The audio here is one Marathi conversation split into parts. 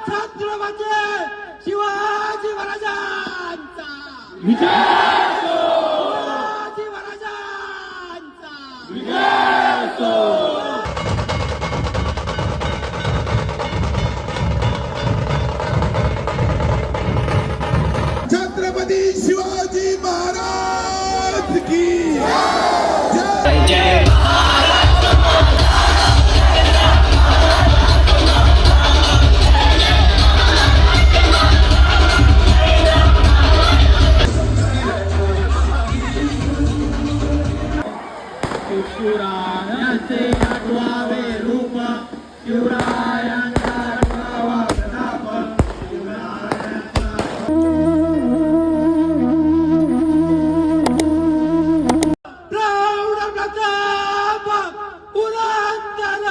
छत्रपती शिवाजी महाराजांचा विजय असो, शिवाजी महाराजांचा विजय असो. छत्रपती शिवाजी महाराज की जय. शिवरायांचे आठवावे रूप, शिवरायांचा आठवावा प्रताप, प्रौढ प्रताप पुरंदर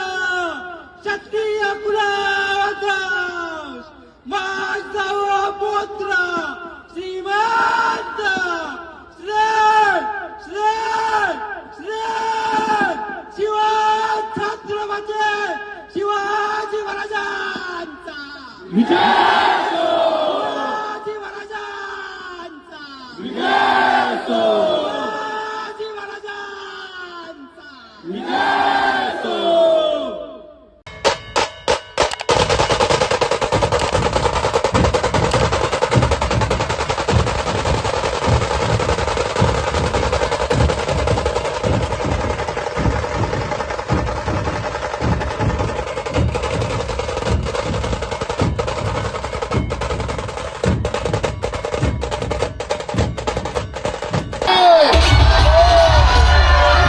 क्षत्रिय कुलावतास माझा पुत्र श्रीमंत छत्रपती शिवाजी महाराजांचा विजय असो, शिवाजी महाराजांचा विजय असो, शिवाजी महाराजांचा विजय असो.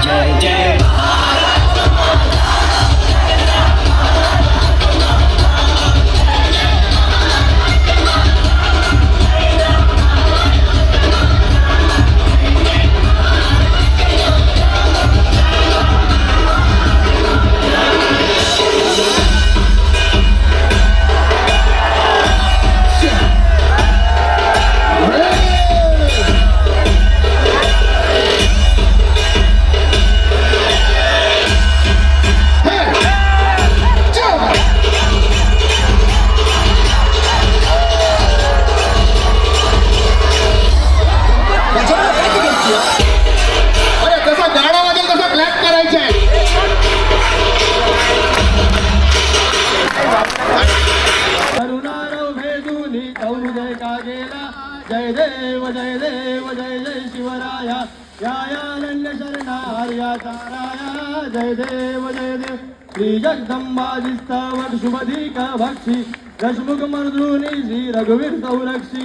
जय जय कसा गाडा वाजेल तसा क्लॅप करायचा आहे. करुणारो भेदुनी जय का गेला. जय देव जय देव जय जय शिवराया, यायानंद शरणार्या ताराया. जय देव श्री जगदंबाजिस्तवट शुभधिक भक्षी, दशमुख मर्दुनी श्री रघुवीर संरक्षी.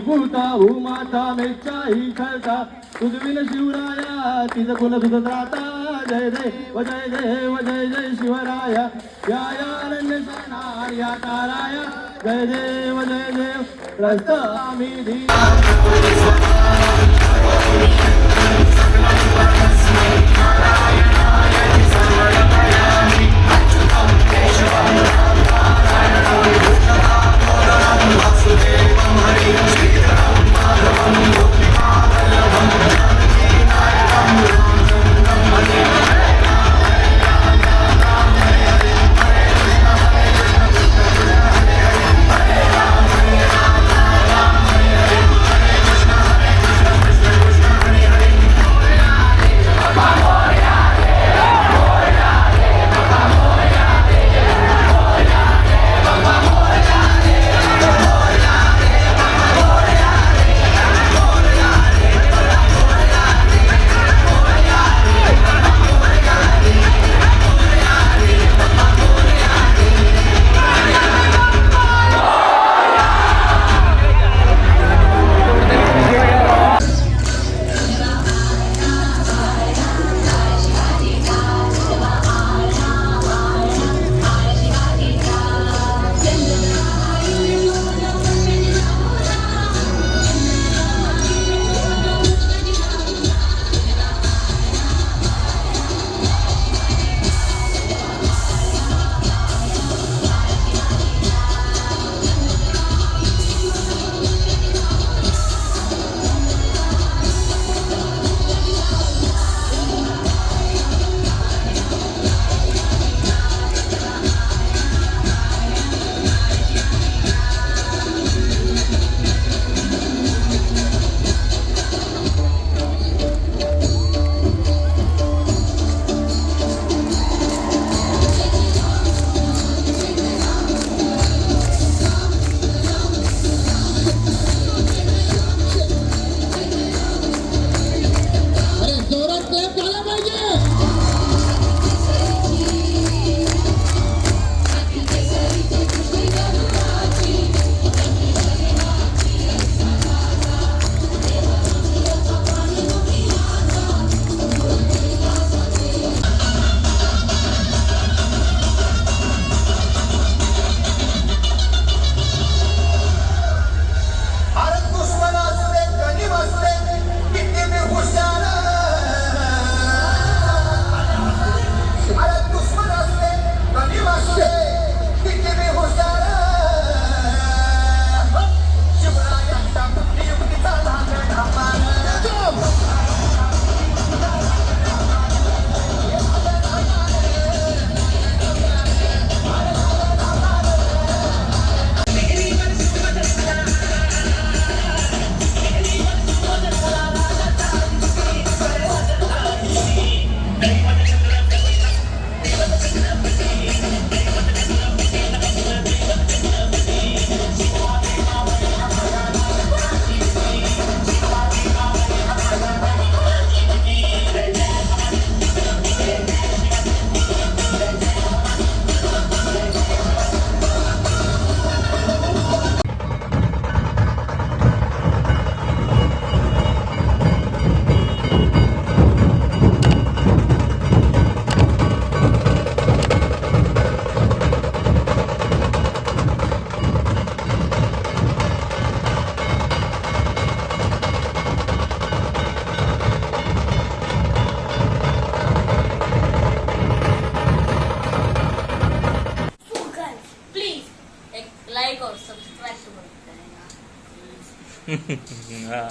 भूता भूमाता मेच्छाही खळता, तुझविन शिवराया तिज कुल तुझ त्राता. जय देव जय देव जय जय शिवराया, यायानंद शरणार्या ताराया. जय देव प्रस्त आम्ही धी. सब्सक्राइब तो करते हैं हाँ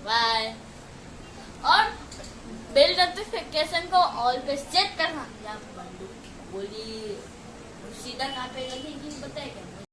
बाय और बेल नोटिफिकेशन को ऑल पे सेट करना या बंदूक गोली सीधा कहाँ पे लगेगी बताए क्या